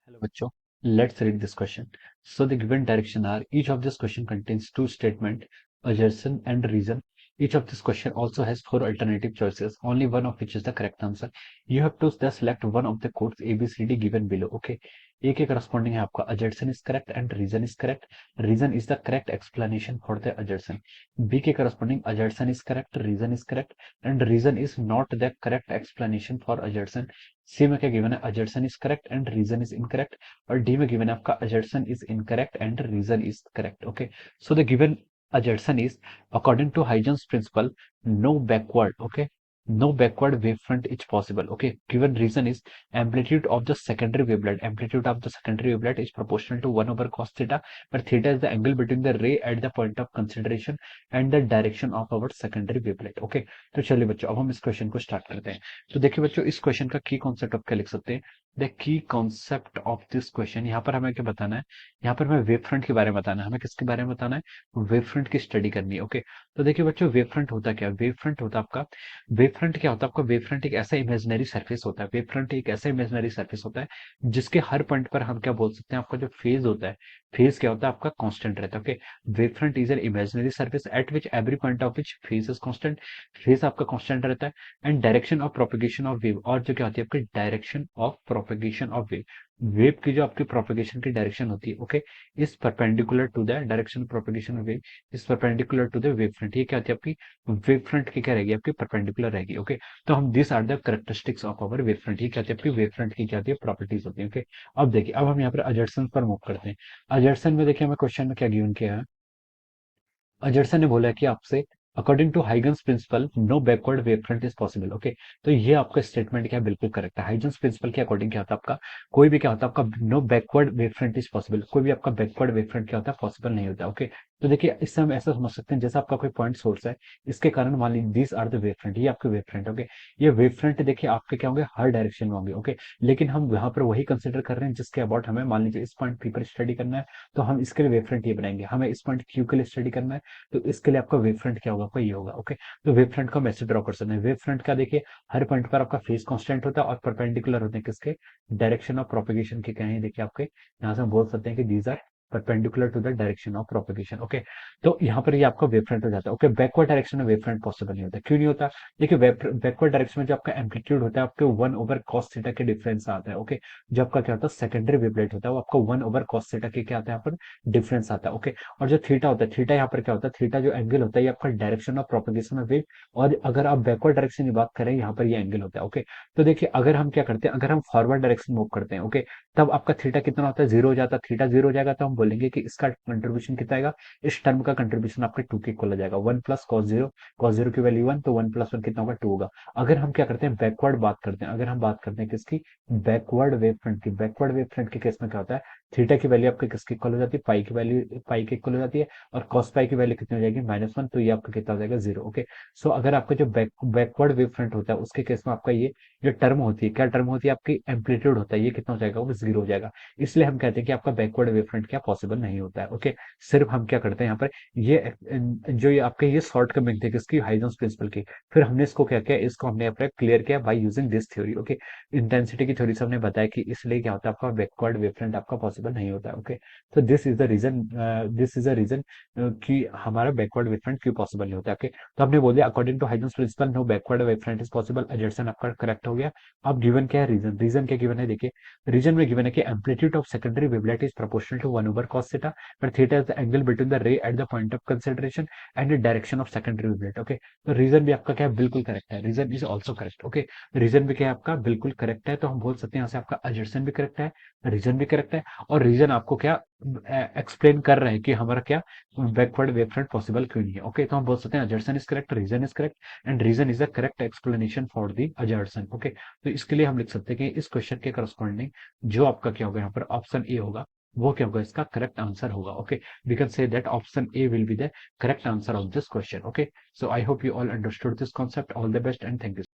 Hello, bachcho. Let's read this question. So the given direction are each of this question contains two statement, assertion and reason. Each of this question also has four alternative choices, only one of which is the correct answer. You have to thus select one of the codes A, B, C, D given below. Okay. A के corresponding है आपका assertion is correct and reason is correct. Reason is the correct explanation for the assertion. B के corresponding assertion is correct, reason is correct and reason is not the correct explanation for assertion. सी में क्या given है assertion is correct and reason is incorrect और D में given है आपका assertion is incorrect and reason is correct. Okay, so the given assertion is according to Huygens principle, no backward, okay, no backward wavefront is possible. Okay, given reason is amplitude of the secondary wavelet, amplitude of the secondary wavelet is proportional to 1 over cos theta, where theta is the angle between the ray at the point of consideration and the direction of our secondary wavelet. Okay, तो चलिए बच्चों अब हम इस question को start करते हैं. तो देखिए बच्चों इस क्वेश्चन का की कॉन्सेप्ट आप क्या लिख सकते हैं. The key concept of this question, यहाँ पर हमें क्या बताना है, यहाँ पर हमें वेव फ्रंट के बारे में बताना है. हमें किसके बारे में बताना है, वेव फ्रंट की स्टडी करनी है. ओके, तो देखिए बच्चों वेव फ्रंट होता क्या है, वेव फ्रंट होता है आपका, वेव फ्रंट क्या होता है आपका, वेव फ्रंट एक ऐसा इमेजिनरी सरफेस होता है, वेव फ्रंट एक ऐसा इमेजिनरी सरफेस होता है जिसके हर पॉइंट पर हम क्या बोल सकते हैं, आपका जो फेज होता है, फेज क्या होता है आपका कांस्टेंट रहता है. Okay, wave front is an imaginary surface at which every point of which phase is constant, phase आपका कांस्टेंट रहता है. And direction of propagation of wave, और जो क्या होती है आपकी direction of propagation of wave, wave की जो आपकी प्रोपेगेशन की डायरेक्शन होती है, okay, is perpendicular to the direction of propagation of wave, is perpendicular to the wave front. ये क्या होती है आपकी वेव फ्रंट की क्या रहेगी, आपकी परपेंडिकुलर रहेगी. ओके, तो हम this are the characteristics of our wave front. ये क्या होती है आपकी वेव फ्रंट की क्या होती है, प्रॉपर्टीज होती है. ओके, अब देखिए अब हम यहाँ पर अजर्सन पर मूव करते हैं. अजर्सन में देखिए हमें क्वेश्चन में क्या गिवन किया है, अजर्सन ने बोला कि आपसे according to Huygens principle no backward wave front is possible. Okay, तो ये आपका स्टेटमेंट क्या है, बिल्कुल करेक्ट है. हाइगन्स प्रिंसिपल के अकॉर्डिंग क्या होता है आपका, कोई भी क्या होता है आपका no backward wave front is possible, कोई भी आपका बैकवर्ड वेव फ्रंट क्या होता है, पॉसिबल नहीं होता. ओके, तो देखिए इससे हम ऐसा समझ सकते हैं जैसा आपका कोई पॉइंट सोर्स है, इसके कारण मान लीजिए this are the wave front, ये आपके वेव फ्रंट. ओके, ये वेव फ्रंट देखिए आपके क्या होंगे, हर डायरेक्शन में होंगे. ओके, लेकिन हम यहाँ पर वही कंसिडर कर रहे हैं जिसके अबाउट हमें मान लीजिए इस पॉइंट पी पर स्टडी करना है, तो हम इसके लिए वेव फ्रंट ये बनाएंगे. हमें इस पॉइंट क्यू के लिए स्टडी करना है, तो इसके लिए आपका वेव फ्रंट क्या होगा, कोई ये होगा. ओके, तो वेव फ्रंट को हम ऐसे ड्रॉ कर सकते हैं. वेव फ्रंट का देखिए हर पॉइंट पर आपका फेज कांस्टेंट होता है और परपेंडिकुलर होते हैं किसके, डायरेक्शन ऑफ प्रोपेगेशन के. क्या है देखिए आपके यहाँ से हम बोल सकते हैं कि these are perpendicular to the direction of propagation. Okay, तो यहाँ पर ये आपका वेव फ्रंट हो जाता है. ओके, बैकवर्ड डायरेक्शन में वेव फ्रंट पॉसिबल नहीं होता. क्यों नहीं होता, देखिए बैकवर्ड डायरेक्शन में जो आपका एम्पलीट्यूड होता है आपके 1 ओवर कॉस थीटा के डिफरेंस आता है. ओके, जो आपका क्या होता है सेकेंडरी वेवलेट होता है वो आपका 1 ओवर कॉस थीटा के क्या आता है यहाँ पर डिफरेंस आता है. ओके, और जो थीटा होता है, थीटा यहाँ पर क्या होता है, थीटा जो एंगल होता है ये आपका direction of propagation of wave, और अगर आप बैकवर्ड डायरेक्शन की बात करें यहाँ पर ये एंगल होता है. ओके, तो देखिए अगर हम क्या करते हैं, अगर हम फॉरवर्ड डायरेक्शन मूव करते हैं, ओके, तब आपका थीटा कितना होता है, जीरो हो जाता है. थीटा जीरो हो जाएगा तो हम बोलेंगे कि इसका कंट्रीब्यूशन कितना आएगा, इस टर्म का कंट्रीब्यूशन आपके 2 के इक्वल हो जाएगा. 1 प्लस कॉस जीरो की वैल्यू 1, तो 1 प्लस 1 कितना होगा, 2 होगा. अगर हम क्या करते हैं बैकवर्ड बात करते हैं, अगर हम बात करते हैं किसकी, बैकवर्ड वेव फ्रंट की, बैकवर्ड वेव फ्रंट के केस में क्या होता है, थीटा की वैल्यू आपके किसकी इक्वल हो जाती है, पाई की वैल्यू पाई के इक्वल हो जाती है, और कॉस पाई की वैल्यू कितनी हो जाएगी, -1, तो ये आपका कितना हो जाएगा, जीरो. ओके, सो अगर आपका जो बैकवर्ड वेव फ्रंट होता है उसके केस में आपका ये जो टर्म होती है, क्या टर्म होती है आपकी, एम्पलीट्यूड होता है, ये कितना हो जाएगा, वो जीरो हो जाएगा. इसलिए हम कहते हैं कि आपका बैकवर्ड वेव फ्रंट क्या पॉसिबल नहीं होता है. ओके, सिर्फ हम क्या करते हैं यहाँ पर ये जो ये आपके ये शॉर्ट कमिंग थे किसकी, हाइजेंस प्रिंसिपल की, फिर हमने इसको क्या किया, इसको हमने अपने क्लियर किया by using this theory. Okay, intensity की थ्योरी से हमने बताया कि इसलिए क्या होता है आपका बैकवर्ड वेव फ्रंट आपका पॉसिबल नहीं होता है. ओके, तो this is the reason, this is the reason कि हमारा बैकवर्ड वेव फ्रंट क्यों पॉसिबल नहीं होता है. ओके, तो हमने बोल दिया according to Huygens principle no backward wave front is possible, एजर्सन आपका करेक्ट हो गया. अब गिवन क्या है, रीजन, रीजन क्या गिवन है देखिए, रीजन में गिवन है कि amplitude of secondary wavelet is proportional to 1 over cos theta, where theta is the angle between the ray at the point of consideration and the direction of secondary wavelet. Okay, तो reason भी आपका क्या है, बिल्कुल correct है. Reason is also correct. Okay, reason भी क्या है आपका बिल्कुल करेक्ट है, तो हम बोल सकते हैं यहाँ से आपका अजर्सन भी करेक्ट है, रीजन भी करेक्ट है, और रीजन आपको क्या एक्सप्लेन कर रहे हैं कि हमारा क्या बैकवर्ड वेव फ्रंट पॉसिबल क्यों नहीं है. ओके, तो हम बोल सकते हैं assertion is correct, reason is correct, and reason is the correct explanation for the assertion. Okay, तो इसके लिए हम लिख सकते हैं कि इस क्वेश्चन के करस्पॉन्डिंग जो आपका क्या होगा यहाँ पर ऑप्शन ए होगा, वो क्या होगा, इसका करेक्ट आंसर होगा. Okay, we can say that option A will be the correct answer of this question. Okay, so I hope you all understood this concept. All the best and thank you.